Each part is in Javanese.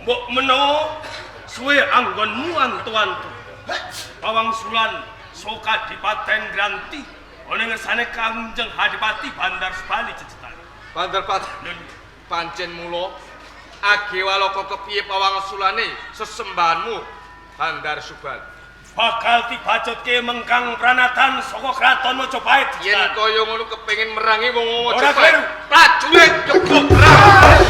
Mbok menawa suwe anggonmu antu-antu. Pawangsulan soka dipaten Granti ana ngersane Kanjeng Hadipati Bandar Subali Cecetan. Bandar Pati. Pancen mula Agewaloka kepiye pawangsulane sesembahanmu Bandar Subali. Bakal dibacutke mengkang pranatan saka kraton Majapahit. Yen kaya ngono kepengin merangi wong Ora kleru. Prajurit jebuk perang.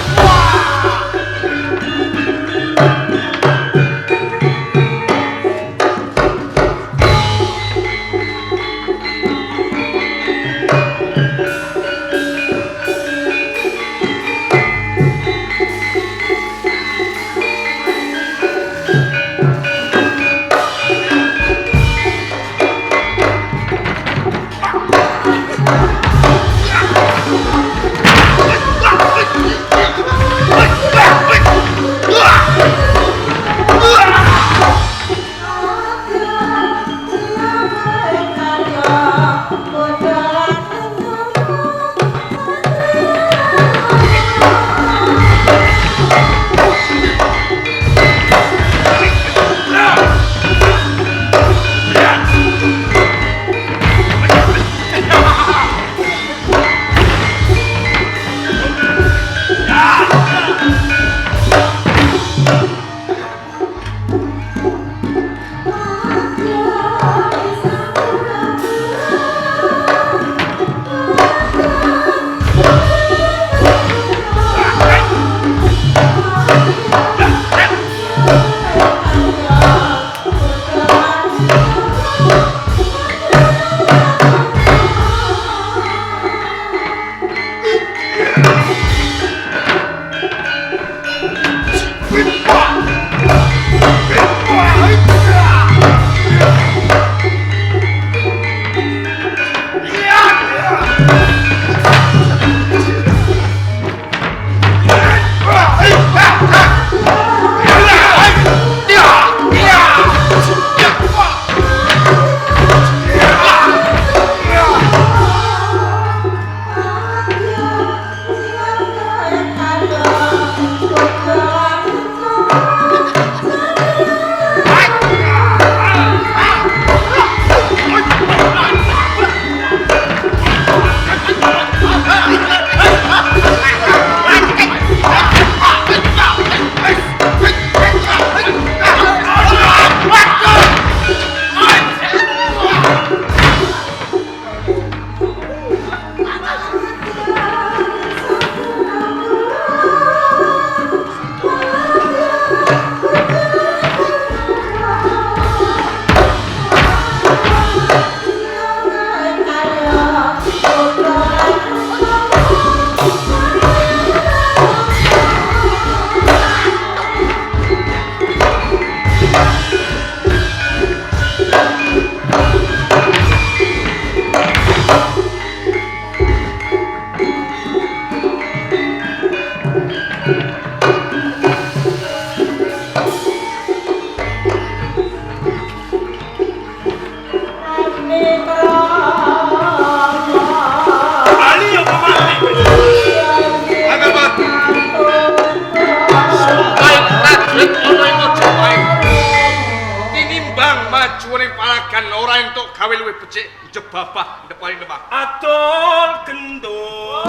Jebabah depaning lemah. Atul gendul.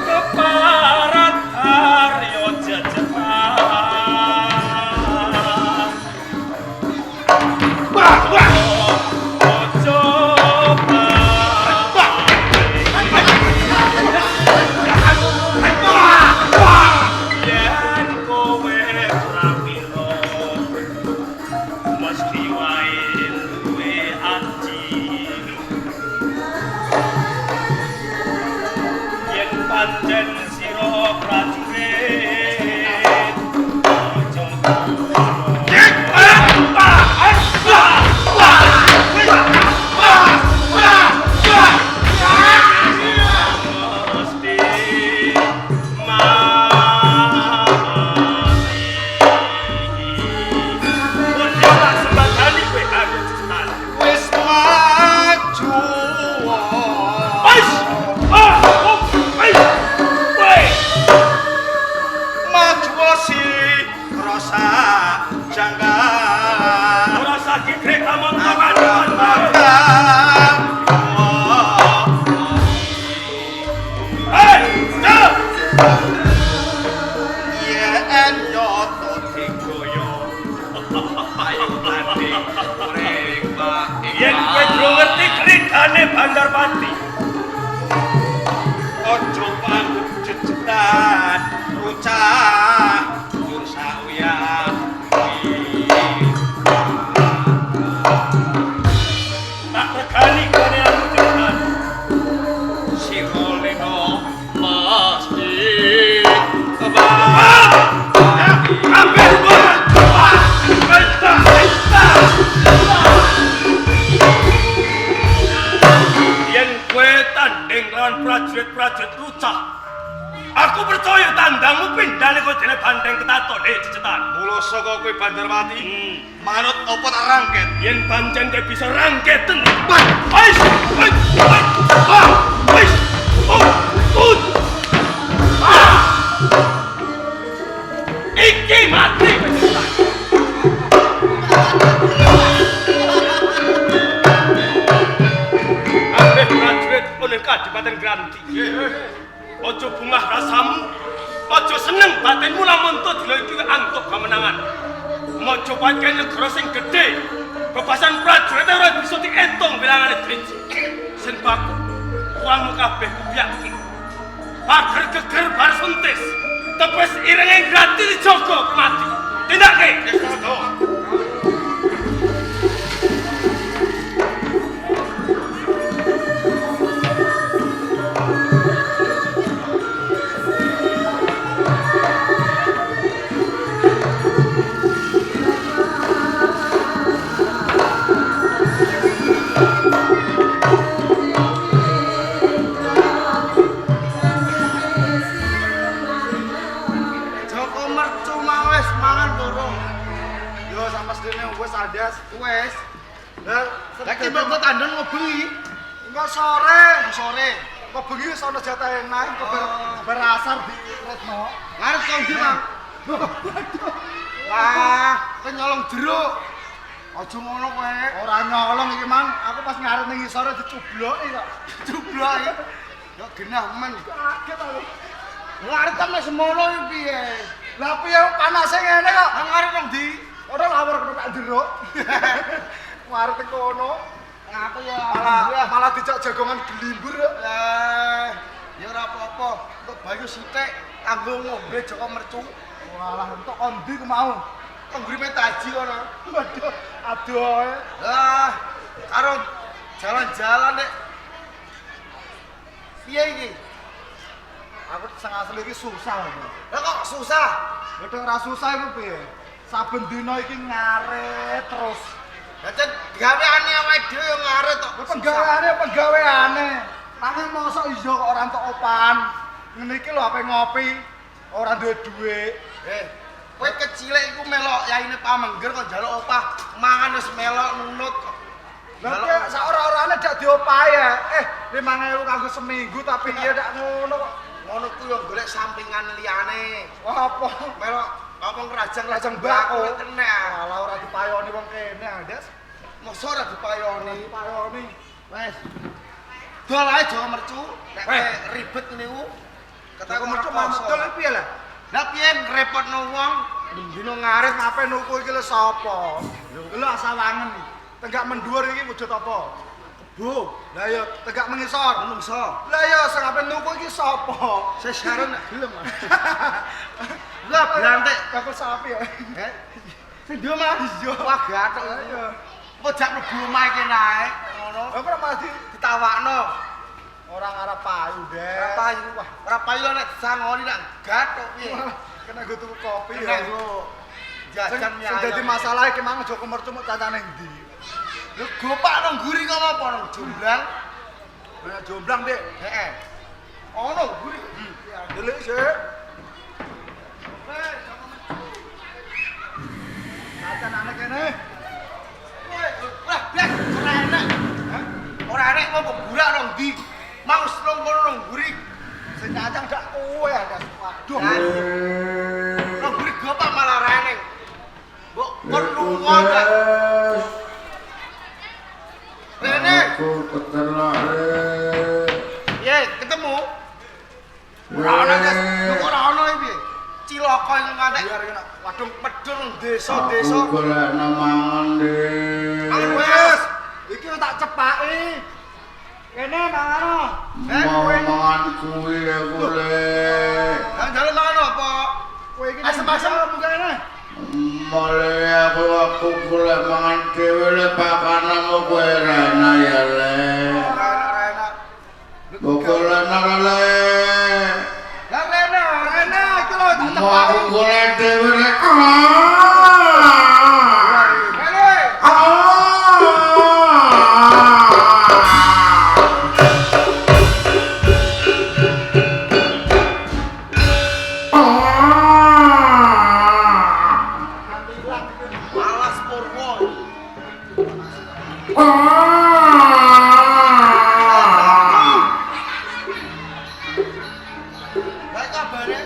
Keparat Aryo jajahan. Wah, wah. Ojo mesti wae duwe yen nyoto digoyo Ayo tadi ring Pak yen kowe durung ngerti kritane Bandarpati ojo panggung jejetan rucah jur sauyah tak regani kene aku jenengan Siroleno mesti kabeh yen kowe tanding lawan prajurit-prajurit lucah aku percaya tandangmu pindhane kok dene bandeng ketatone cecetan mula saka kowe Bandarpati manut apa tak rangket yen pancen kowe bisa rangketen wis wis iki mati cecetan kabeh prajurit oleh Kadipaten Granti ojo bungah rasamu ojo seneng batinmu lamun to dina iki antuk kemenangan mojo pancen negara sing gedhe bebasan prajurit ora bisa dientung bilangane drinci sen baku uangmu kabeh kubyaki pager geger bar suntis tepes irenge Granti dijogo mati tindake Joko mercu mang wis mangan durung yo samestene wis adas wis lah saiki mbok tandon ngobengi engko sore kok bengi wis ana jatah enak kok berasar di retno ngarep kok ndi mang wah kowe nyolong jeruk aja ngono kowe ora nyolong iki mang aku pas ngarep ning isore dicubloki kok dicubloki yo genah men kaget aku ngarep kan wis semono iki piye lah piye panase ngene kok ngarep nang ndi ora lawar kena tak jeruk ngarep kono aku ya malah dijak jagongan gelimbur ya ora apa-apa untuk bayu sithik kanggo ngombe Joko mercu walah entuk kondi ku mau pengguripe taji kono waduh adoh lah karo jalan-jalan nek piye iki aku sing asli iki susah lah kok susah lha ora susah iku piye saben dina iki ngaret terus Dadi gaweane awake dhewe yo ngaret tok. Penggaweane. Nanging mosok iso kok ora entuk opan. Ngene iki lho ape ngopi ora duwe dhuwit. Kowe kecilek iku melok yaine pamengger kok njaluk opah, mangan wis melok nunut kok. Lah sak ora-orane dak diopahi ya. 5.000 kanggo seminggu tapi iya dak ngono kok. Ngono ku yo golek sampingan liyane. Apa? Melok apa ngrajang-rajang bako kena. Alah ora dipayoni wong kene, Andes. Mosok ora dipayoni. Wes. Dol ae Joko mercu, nek ribet niku. Kata mercu dol piye lah? Lah piye ngrepotno wong dino ngarit ngape nuku iki lho sapa? Lho asawangen. Tegak menduur iki wujud apa? Kebo. Lah ya tegak mengisor, menungso. Lah ya sing ape nuku iki sapa? Sesaran nek gelem. Lah blantik kakul sapi ya. Sing ndi Mas? Iya. Wah gathuk. Iya. Apa jak mlebu omah iki naik ngono. Lah kok masih ditawakno. Ora ngarep payu, Dek. Ora payu. Wah, ora payu nek disangoni nek gathuk piye. Kena go tuku kopi ya. Kena go jajan mie ayam. Sing dadi masalah iki mang Joko mercu muk cacane ndi? Lho gopak nang guri kok apa nang Jomblang? Lah Jomblang, Dik. Heeh. Ono guri. Ya, delik sik. Kacan anak kene. Wah, blas ora enak. Hah? Ora enak kok burak nang ndi? Mau selong kono nang guri. Sing cacang dak kowe ada. Waduh. Nang guri gopak malah reneng. Mbok kon lunga dak. Rene. Aku ketelak. Ye, ketemu. Ora ana, kok ora toko yang ngadek wadung pedul desa-desa. Aku golek mangan di. Wes, iki tak cepaki. Kene mangano. Mau mangan kuwi aku le. Lah jalan mangano apa? Kowe iki asem-asem mungkene. Male aku golek mangan dhewe le pakananmu kowe rena ya le. Enak. Golek nang le. Lah Rena iki lho tak Mau aku golek dhewe le. Alas Purwo. Lah kabare?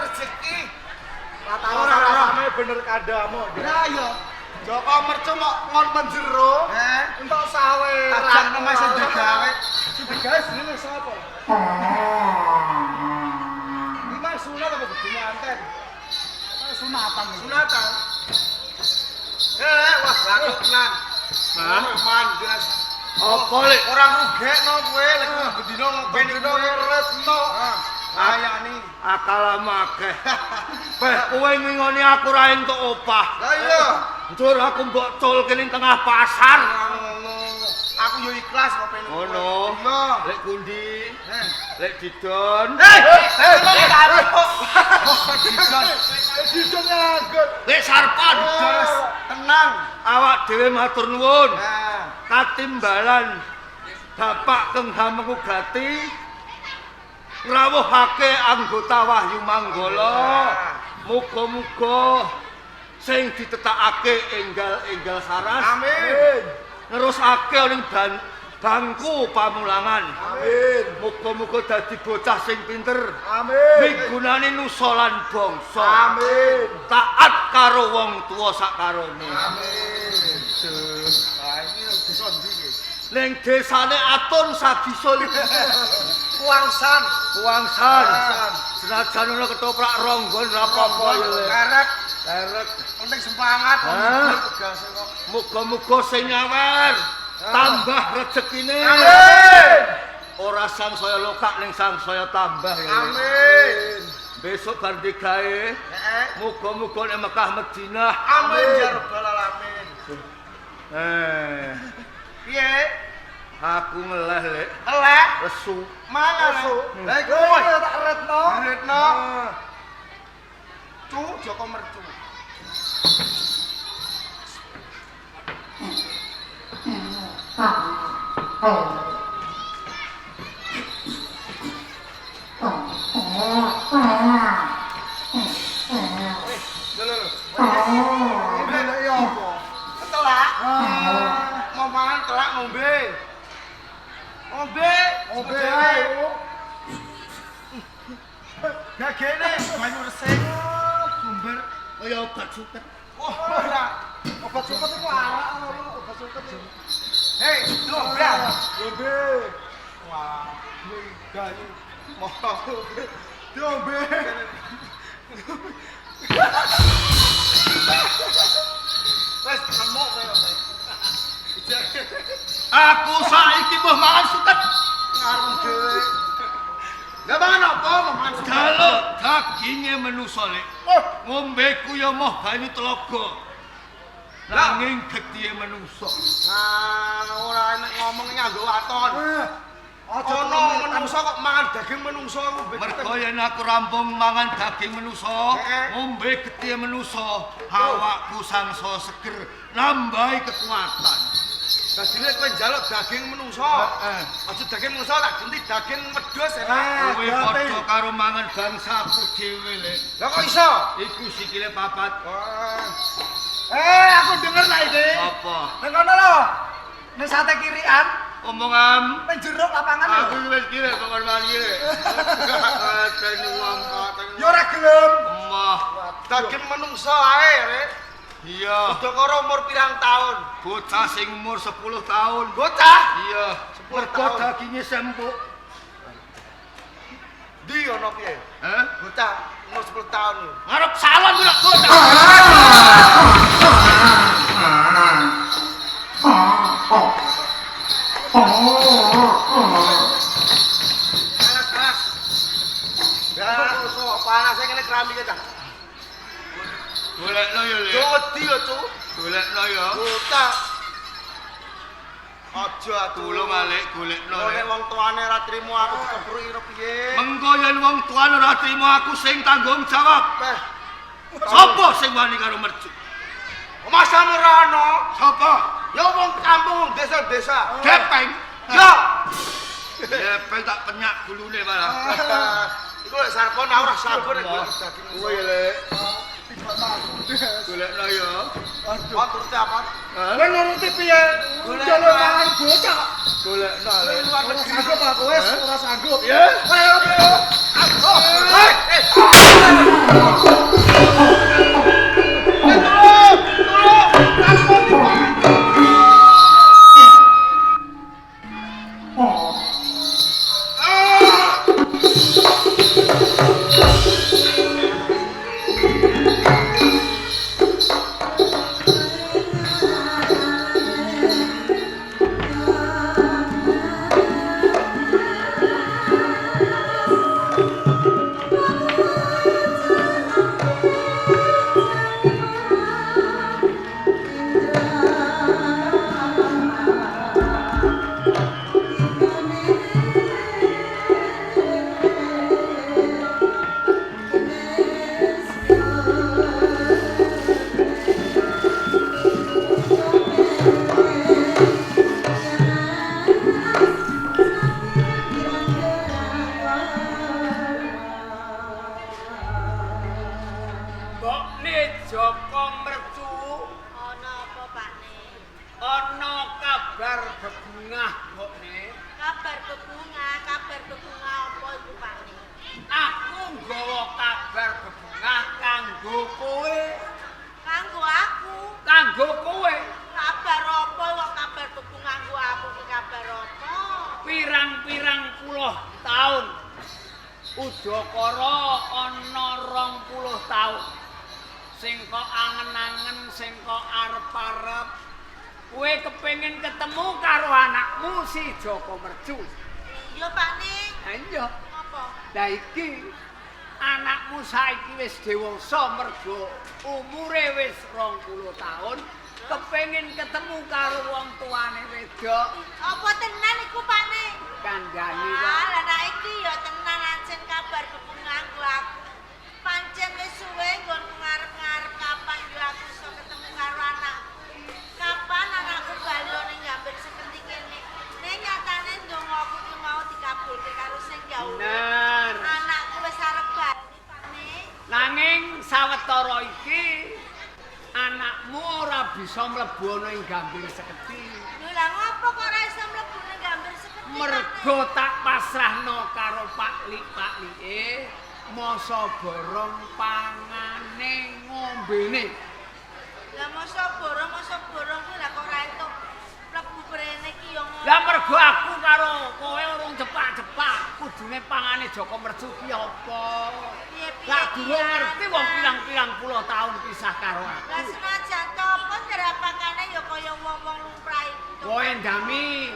Rezeki. Rata-rata bener kadamu. Lah iya. Joko mercu kok ngon menjero. Entuk sawe. Ajak nang sing digawe. Sing digawe jenenge sapa? Iki sunat apa bedine anten? Sunatan. Sunatan. Wah, bagus tenan. Man, jelas. Apa lek Orang rugekno kowe lek bedino ngopeni kowe retno. Ayani akal akeh. Beh, kowe ngingoni aku ra entuk opah. Lah iya. Njur aku mbok culke ning tengah pasar. Aku yo ikhlas ngopeni. Ngono. Iya. Lek pundi? Lek didon. Didon nganggur. Lek sarpan. Tenang. Awak dhewe matur nuwun. Nah, Katimbalan Bapak Keng Hamengku Gati ngrawuhake anggota Wahyu Manggala. Muga-muga sing ditetakake enggal-enggal saras. amin. Nerusake ning bangku pamulangan. Amin. Muga-muga dadi bocah sing pinter. Amin. Migunani nusa lan bangsa. Amin. Taat karo wong tuwa sakarone. Amin. Wah, iki desa ndi iki? Ning desane Atun Sagisul. Kuangsan. Kuangsan. Kuangsan. Senajan ono ketoprak ronggon ra apa-apa ya. Kerek. Kerek. Penting semangat Hah? tegase kok. Muga-muga sing nyawer tambah rezekine. Amin. Ora sangsaya lokak ning sangsaya tambah ya. Amin. Besok bar digawe muga-muga nek Mekah Madinah. Amin ya rabbal alamin. Piye? Aku ngeleh lek Elek. lesu. Mana lesu? Lah iku tak retno. Retno. Cu Joko mercu. Ngombe. Gagene banyu resik. Sumber Kaya obat suket. oh ora. Obat suket iku arak obat suket. Hei, Lombe. Lombe. Wah, gayu. Moho. Lombe. Wes kemok kowe. Aku saiki mbah mangan suket. Ngarep dhewe. Lah mangan apa mangan suket? Jaluk daginge manusa lek. Ngombe ku ya moh banyu telaga. Nanging getihe manusa. Nah, ora enek ngomong nganggo waton. Ono menungso kok mangan daging menungso Mergo yen aku rampung mangan daging manusa, ngombe getihe manusa, awakku sangsa seger, nambahi kekuatan. Dadine kowe njaluk daging menungso. Aja daging menungso tak ganti daging wedhus enak. Kowe padha karo mangan bangsaku dhewe lek. Lah kok iso? Iku sikile papat. Aku denger lah iki. Apa? Ning kono lho. Ning sate kirian, Omongan. ning jero lapangan. Aku wis kira kok mari. Ben wong kok. Ya ora gelem. Emah. Daging menungso ae, Rek. Iya. Udakara umur pirang tahun? Bocah sing umur 10 tahun. Bocah. Iya. 10 tahun. Dagingnya sempuk. Di ono piye? Hah? Bocah umur 10 tahun. Ngarep salon kok bocah. Panas. Ya, panas kene keramik ta. Golekno ya, Le. Jodi yo, Cuk. Golekno ya. Bocah. Aja Tulung alik golekno. nek wong tuane ora trimo aku dikebruki karo piye? Mengko yen wong tuane ora trimo aku sing tanggung jawab. Beh. Sapa sing wani karo mercu? Masamu ora ono. Sapa? Ya wong kampung desa-desa. Gepeng. Ya. Gepeng tak penyak gulune malah. Iku lek sarpon ora sabar nek daging. Kowe Le. Golekno ya. Aduh. Turute apa? Kowe nuruti piye? Jalo mangan bocah. Golekno Le. Luar negeri sanggup aku wis ora sanggup. Ya. Ayo. Pirang-pirang puluh tahun. Udakara ana 20 tahun. Sing kok angen-angen, sing kok arep-arep. Kowe kepengin ketemu karo anakmu si Joko Mercu. Iya, Pak Ning. Ha iya. Apa? Lah iki anakmu saiki wis dewasa mergo umure wis 20 tahun. Kepengin ketemu karo wong tuane wedok. Apa tenan iku, Pak Ning? Kandhani Lah, wae. anak iki ya tenan ancen kabar bebungahku aku. Pancen wis suwe nggonku ngarep-ngarep kapan yo aku iso ketemu karo anakku. Kapan anakku bali ning Gambir Sekenti kene. Ning nyatane ndongaku ki mau dikabulke karo sing jauh. Bener. Anakku wis arep bali, Pak Ning. Nanging sawetara iki anakmu ora bisa mlebu ana ing Gambir Seketi. Lho lah ngopo kok ora iso mlebu ning Gambir Sekenti? Mergo tak pasrahno karo Pak-like masa borong pangane ngombene. Lah masa borong kuwi lah kok ora entuk mlebu brene ki yo ngono. Lah mergo aku karo kowe urung cepak-cepak, kudune pangane Joko Mercu ki apa? Piye-piye Lah durung ki, ngerti wong pirang-pirang puluh tahun pisah karo Lah aku. senajan to apa derapakane ya kaya wong-wong lumrah iku. Kowe ndami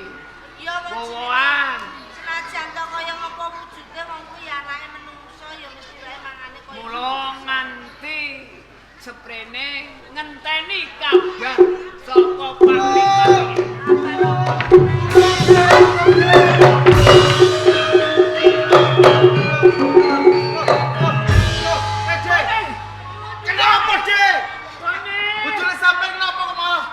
Ya wong wowoan. senajan to kaya ngapa wujude wong kuwi anake menungso ya mesti wae mangane kaya Mula nganti seprene ngenteni kabar saka Pak-like. Kenapa, Dik? Kone Bojone sampe kenapa kok malah?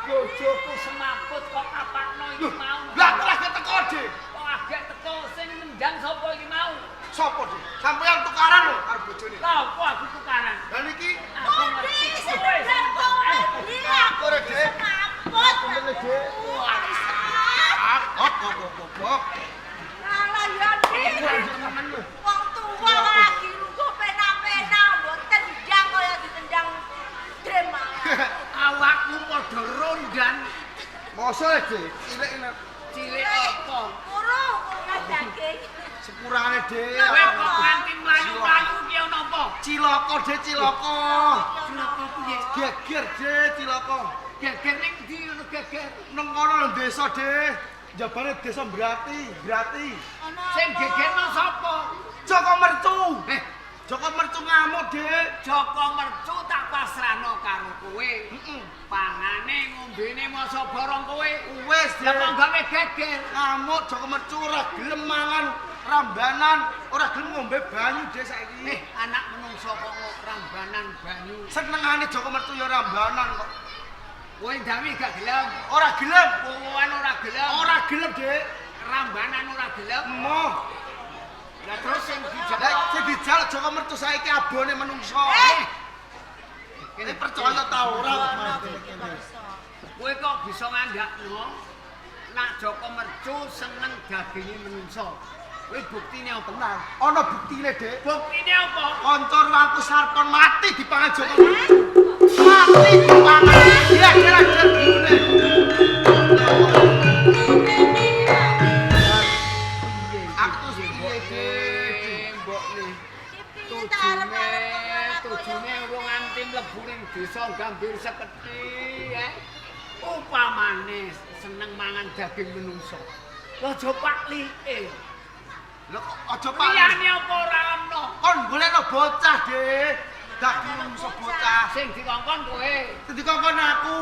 bojoku semaput kok kapakno iki mau. Lah lagi teko, Dik. Kok agak teko sing nendang sapa iki mau? Sopo, Dik? Sampeyan tukaran lho karo bojone. Lah apa aku tukaran? Lah niki Aku ngerti kowe Sebenarnya sing kok nendang. aku Dik. semaput. Bener, Dik. Wah, Kok. Alah ya iki. Wong tuwa lagi lungguh pena-pena mbok tendang kaya ditendang drem. Awakmu padha rondan. Mosok Dik, cilik Cilik apa? Urung daging. sepurane Dik. Kowe kok nganti mlayu-mlayu ki ana apa? Cilaka Dik, cilaka. Cilaka piye? Geger Dik, cilaka. Geger ning ndi ngono geger? Nang kono lho desa Dik. Jabane desa Brati. Sing gegerno sapa? Joko Mercu. Joko Mercu ngamuk Dik. Joko Mercu tak pasrahno karo kowe. Pangane ngombene masa borong kowe. Wis Ya Dik. kok gawe geger. Ngamuk Joko Mercu ora gelem mangan rambanan, ora gelem ngombe banyu Dik saiki. Anak menungso kok rambanan banyu. Senengane Joko Mercu ya rambanan kok. Kowe ndawi gak gelem. Ora gelem. Powokan ora gelem. Ora gelem Dik. Rambanan ora gelem. Moh. Lah terus sing dijak. Lah sing dijal Joko Mercu saiki abone menungso. Ini percaya ta ora Kowe kok bisa ngandakno nak Joko Mercu seneng daginge menungso. Kowe buktine apa? Tenang. Ana buktine, Dik. Buktine apa? Kanca ruangku Sarpon mati dipangan Joko Mercu. Mati dipangan. Iya, kira-kira gune. Aku piye, Dik? Mbokne. Tujune urung nganti mlebu ning desa Gambir Sekethi, Upamane seneng mangan daging menungso. Aja paklike. Lho kok aja pak. Liyane apa ora ana? Kon golekno bocah, Dik. Daging menungso bocah. Sing dikongkon kowe. Dikongkon aku.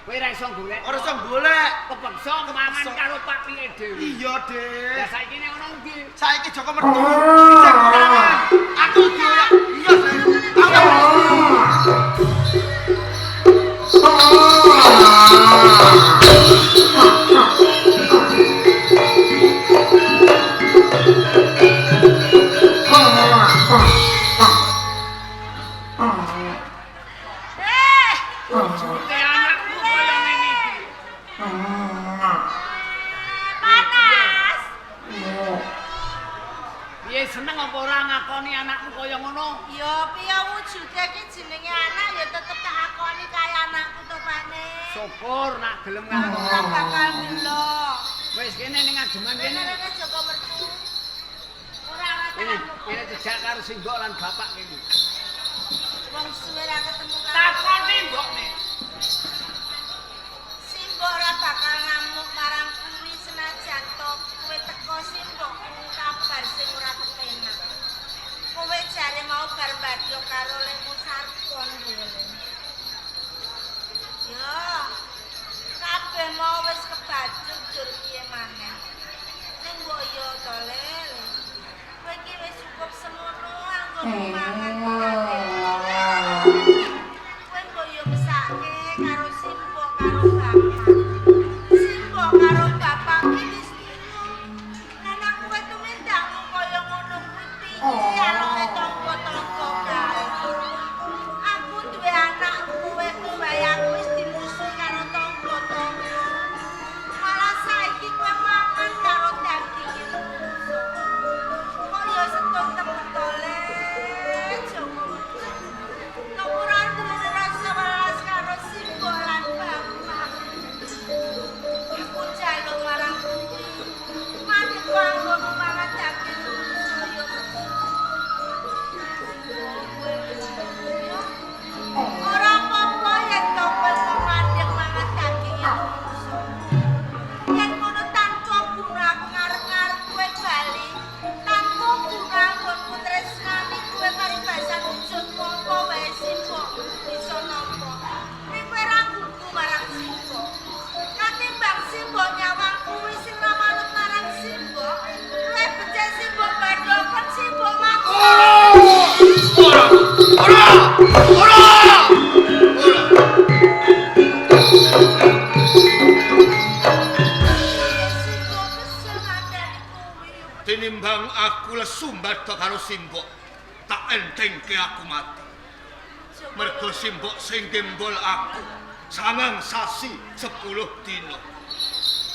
Kowe ora iso golek. Ora iso golek. Kepeksa mangan karo paklike dhewe. Iya, Dik. Lah saiki nek ono ndi? Saiki Joko Mercu ijek tangan. Aku golek. Iya, Dik. Te anakku kaya ngene iki. Panas. Piye seneng apa ora ngakoni anakmu kaya ngono? Ya piye wujude iki jenenge anak ya tetep tak akoni kaya anakku to Pane. Syukur nak gelem Ora ngakoni. bakal delok. Wis kene ning ademan kene. Kene Joko Mercu. Ora Ini bakal jejak karo Simbok lan bapak kene. wong suwe ra ketemu karo Takoni mbokne. Simbok ora bakal ngamuk marang kuwi senajan to kowe teko Simbok kabar sing ora kepenak. Kowe jare mau bar badhe karo lemu Sarpon dhewe. Yo. Kabeh mau wis kebacut jur piye maneh. Ning mbok yo to lele. Kowe iki wis cukup semono anggonmu mangan. Kowe mbok yo mesake karo Simbok karo bapak. Simbok karo bapak wis bingung. Anak kowe tumindakmu kaya ngono kuwi piye aloke tangga-tangga kae. Aku duwe anak kowe bayang wis dimusuhi karo tangga-tangga. Malah saiki kowe mangan karo daging menungso. Kok yo setong temen tole. Joko. Nomoran duwe rasa welas karo Simbok lan bapak. Iku jaluk marang kuwi. Mati kanggo mangan daging menungso yo. Ora apa-apa yen to kowe mandeg mangan daging menungso. Yen ngono tanpa guna aku ngarep-ngarep kowe bali. Tanpa guna nggonku tresnani kowe paribasan wujud mongko wae Simbok bisa nampa. Ning kowe ra gugu marang Simbok. Katimbang Simbok nyawang kuwi sing ra manut marang Simbok. Kowe becik Simbok badhokon Simbok mangko. Simbok kesel ngadani kuwi. Tinimbang aku lesu mbadha karo Simbok, tak entengke aku mati. Mergo Simbok sing gembol aku 9 sasi 10 dina.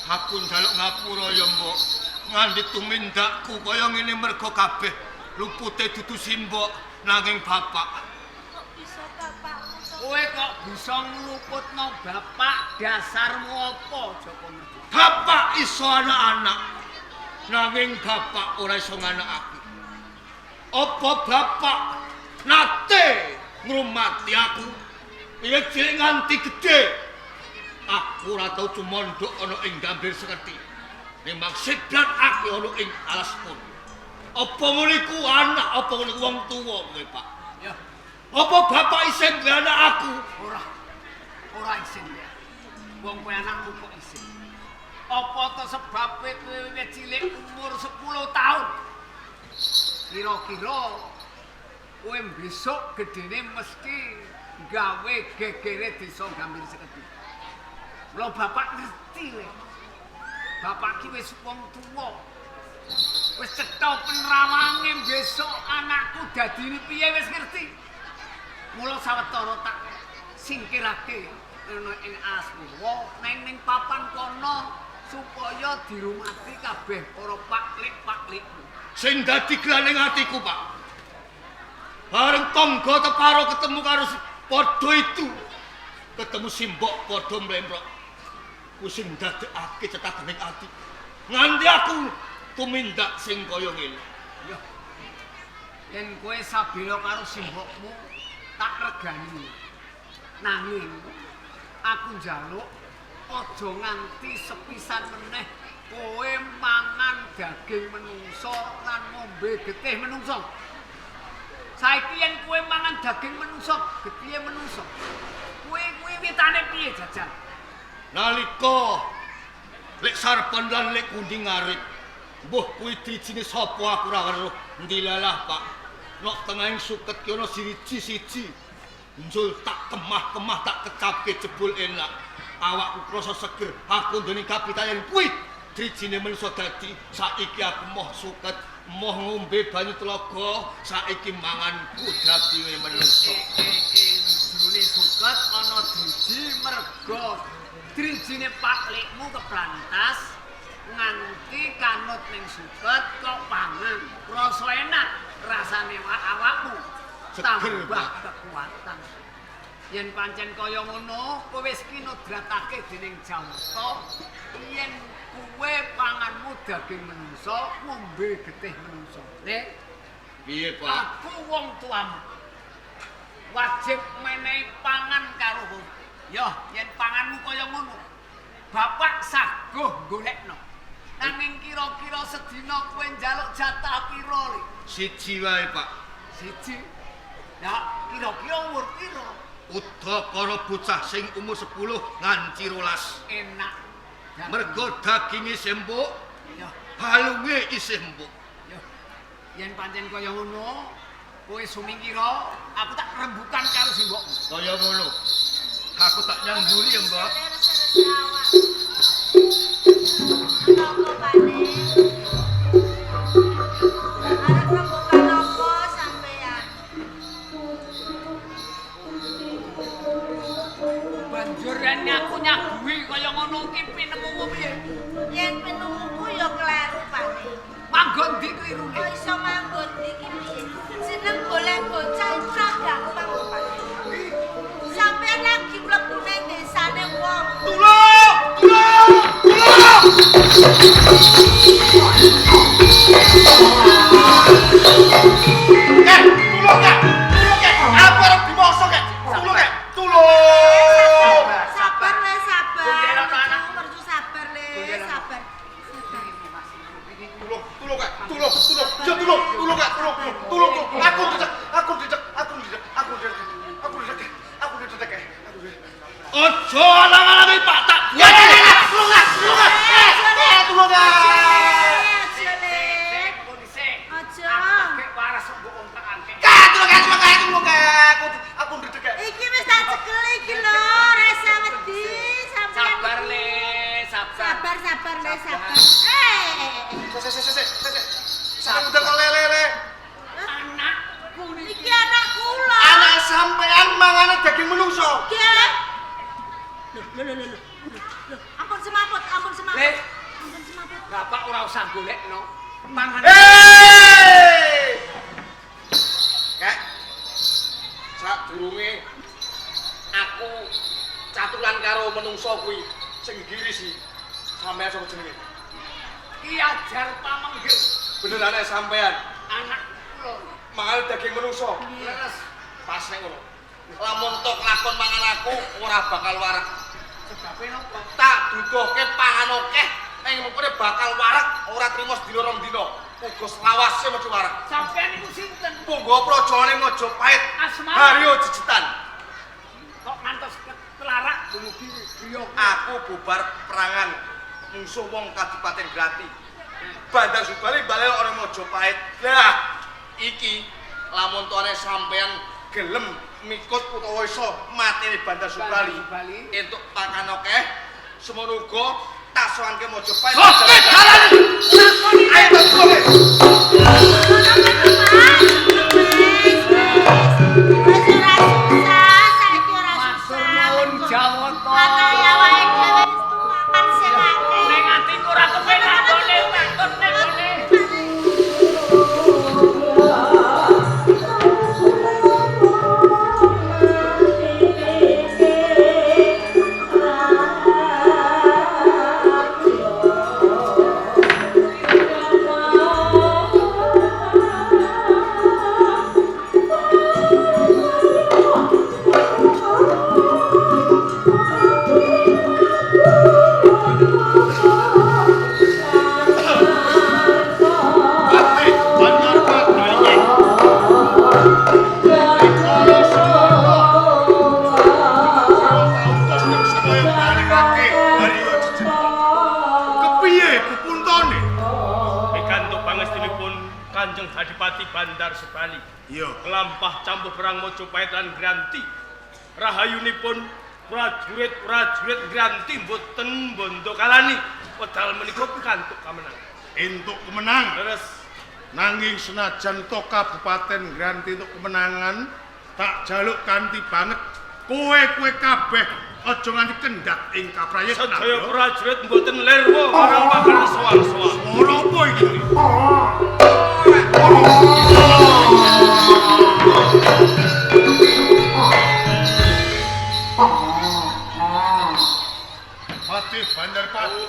Aku njaluk ngapura ya, Mbok. Nganti tumindakku kaya ngene mergo kabeh lupute dudu simbok nanging bapak. Kok bisa bapakmu to? Kowe kok bisa ngluputno bapak, dasarmu apa, Joko Merdi? Bapak iso anak-anak, nanging bapak ora iso nganakake. Apa bapak nate ngrumati aku? Iya cilik nganti gedhe. Aku ora tau cumondhok ana ing gambir seketi. Nimbang sidhatake ana ing alas pun. Apa ngono iku anak, apa ngono iku wong tuwa kowe, Pak? Ya, Apa bapak isin duwe anak aku? ora isin ya. Wong kowe anakmu kok isin. Apa to sebabe kowe wis cilik umur 10 tahun? Kira-kira kowe besok gedene mesti gawe gegere desa Gambir Seketi. Lho bapak ngerti le. Bapak ki wis wong tuwa. Wis cetha penrawange besok anakku dadine piye wis ngerti. Mula sawetara tak singkirake ana ing alas purwa ning papan kono supaya dirumati kabeh para paklik-paklikmu. Sing dadi glaning atiku, Pak. Bareng tangga teparo ketemu karo padha itu. Ketemu simbok padha mlemprok. Ku sing ndadekake cetakening ati. Nganti aku tumindak sing kaya ngene. Ya. Yen kowe sabela karo simbokmu tak regani. Nanging aku njaluk aja nganti sepisan meneh kowe mangan daging menungso lan ngombe getih menungso. Saiki yen kowe mangan daging menungso, getih menungso. Kowe witane piye jajan? Nalika lek sarpen lan lek kundi ngarit. Mbuh kuwi dijine sapa aku ora weruh. Ndilalah, Pak. Nok tengahing suket ki ana siji-siji. Njul tak kemah-kemah tak kecapke jebul enak. Awakku krasa seger. Aku ndene kapitayan kuwi. Drijine menungso dadi saiki aku moh suket, moh ngombe banyu telaga, saiki manganku dadi menungso. Jroning suket ana driji merga drijine paklikmu keplantas nganti kanut ning suket kok pangan. Rasa enak rasane awakmu. Tambah kekuatan. Yen pancen kaya ngono, kowe wis kinodratake dening Jawata yen kowe panganmu daging menungso, ngombe getih menungso. Nek Piye, Pak? aku wong tuamu wajib menehi pangan karo kowe. Yo, yen panganmu kaya ngono, bapak saguh golekno. Nanging kira-kira sedina kowe njaluk jatah pira le? Siji wae, Pak. Siji. Ya, kira-kira umur pira? Udakara bocah sing umur 10 nganti 12. Enak. Mergo daginge sembuk, Ya, balunge isih empuk. ya. Yen pancen kaya ngono, kowe sumingkira aku tak rembukan karo simbokmu. Kaya ngono. Aku tak nyamburi ya, Mbak. Resik-resik awak. Apa pane? Arep rembukan apa sampean? Banjur yen aku nyaguhi kaya ngono ki pinemumu piye? Yen penungguku ya kleru pane. Manggon ndi kuwi irune? Kok iso manggon iki piye? Seneng golek bocah ora gampang kok pane. Sampeyan lagi mlebu ning desane wong. Tulung! Tulung! Tulung! Tulung, Kak! Tulung, Kak! Aku arep dimoso, Kak! Tulung, Kak! Tulung! Sabar le, sabar. Gendera to anak. Mertu sabar le, sabar. Tulung, Kak! Tulung, tulung! Ya tulung, tulung, Kak! Tulung, tulung, tulung! Aku dicek, aku dicek, aku dicek, aku dicek, aku dicek, aku dicek, aku dicek. Ojo alang-alangi Pak tak. Ya, tulung, Kak! Tulung, Kak! Tulung, Kak! Aja le. Kok dhisik. Aja. Aku gek waras mbok ontak-antek. Kak, tulung, Kak! Tulung, Kak! Tulung, Kak! Aku dicek, Kak! Iki wis tak cekel iki lho, rasa wedi sampeyan. Sabar le, sabar. Sabar le, sabar. Sampeyan udah kok lele. Anakku niki. Iki anak kula. Anak sampean mangane daging menungso. Ya. Ampun semaput, ampun semaput. Le. Bapak ora usah golekno. Mangan. Kek. Sadurunge aku caturan karo menungso kuwi sing girisi. Sampeyan sapa jenenge? Ki Ajar Pamanggih. Benerane sampeyan Anak kula. mangan daging menungso. Leres. Pas nek ngono. Lamun tok lakon mangan aku ora bakal warak. Sebabe napa? Tak duduhke pangan akeh ning mengkene bakal warak ora trimo sedina rong dina. Uga selawase mesti warak. Sampeyan niku sinten? Punggo projane Majapahit. Asmane. Haryo Jejetan. Kok ngantos kelarak dumugi griya. Aku bubar perangan musuh wong Kadipaten Grati. Bandar Subali bali orang Majapahit. Lah iki lamun tuane sampean gelem mikut utawa iso matine Bandar Subali entuk pakan akeh semono uga tak sowanke Majapahit. Oke, dalan. Ayo tunggu. Matur nuwun Jawata. Katanya wae dhewe makan sing akeh. Ning atiku ora kepenak gone takut nek gone. Kanjeng Adipati Bandar Subali. Iya. Lampah campur perang Majapahit lan Granti. Rahayunipun prajurit-prajurit Granti mboten bondo kalani. Wedal menika pikantuk kamenang. Entuk kemenang. Leres. Nanging senajan to Kabupaten Granti entuk kemenangan, tak jaluk kanthi banget kowe kabeh aja nganti kendhat ing kaprayetan. Sedaya prajurit mboten lerwa marang bakal sowan-sowan. Ora apa iki? Patih Bandar Pati.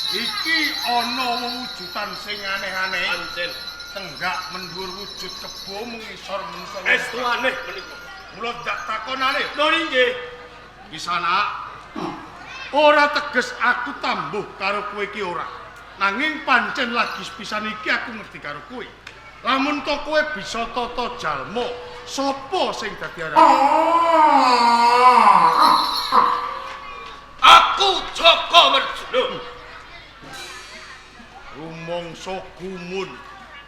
Iki ana wujudan sing aneh-aneh. Pancen Tenggak mendur wujud kebo mengisor menungso. estu aneh menika. Mula dak takonane. Lho nggih. Kisana ora teges aku tambuh karo kowe iki ora. Nanging pancen lagi pisan iki aku ngerti karo kowe. Lamun to kowe bisa tata jalma, sapa sing dadi arep? Aku Joko Merjuna. Rumangsa gumun.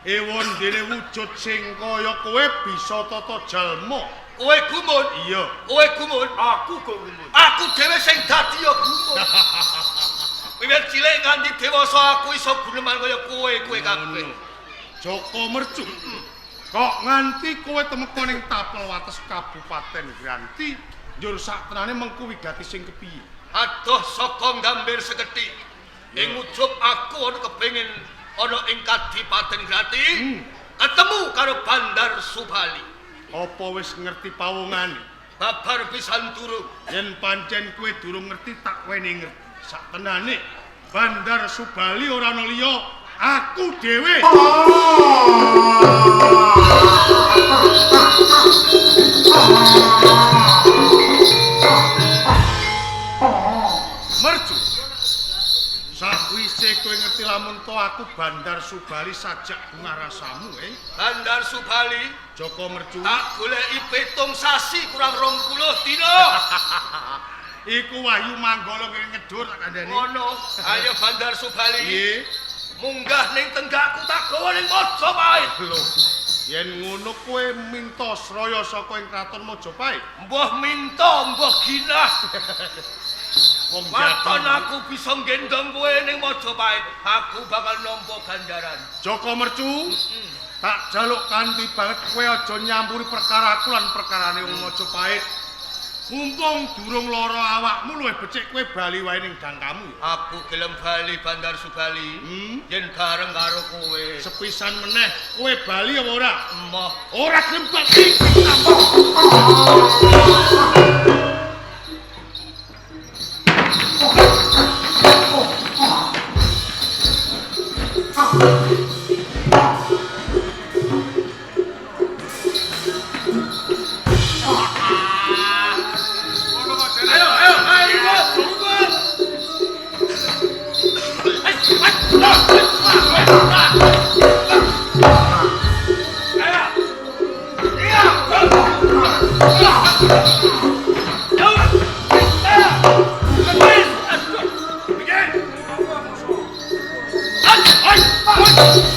Ewon dene wujud sing kaya kowe bisa tata jalma. Kowe gumun? Iya. Kowe gumun? Aku kok gumun. Aku dhewe sing dadi ya gumun. Wiwit cilik nganti dewasa aku iso guneman kaya kowe kabeh. Joko Mercu. Kok nganti kowe temeka ning tapel wates Kabupaten Granti, njur saktenane mengko wigati sing kepiye? Adoh saka gambir sekethik. Ing ujug aku ana kepengin ana ing Kadipaten Grati ketemu karo Bandar Subali. Apa wis ngerti pawongane? Babar pisan turu. Yen pancen kowe durung ngerti tak weni ngerti. Saktenane Bandar Subali ora ana liya, aku dhewe. Mercu. Sakwise kowe ngerti lamun to aku Bandar Subali sajak bunga rasamu, Bandar Subali, Joko Mercu. tak goleki pitung sasi kurang 20 dina. Iku Wahyu Manggala kene ngedur tak kandhani. Ngono, ayo Bandar Subali. Piye? Munggah ning tenggakku tak gawa ning Majapahit. Lho, yen ngono kowe minta sraya saka ing kraton Majapahit. Mbah minta, mbah ginah. Wong Waton aku bisa nggendong kowe ning Majapahit, aku bakal nampa ganjaran. Joko Mercu, tak jaluk kanthi banget kowe aja nyampuri perkara aku lan perkarane wong Majapahit. Mumpung durung lara awakmu luwih becik kowe bali wae ning dangkamu. Aku gelem bali Bandar Sugali. Yen bareng karo kowe. Sepisan meneh kowe bali apa ora? Emoh. Ora gelem bali.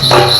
Hey!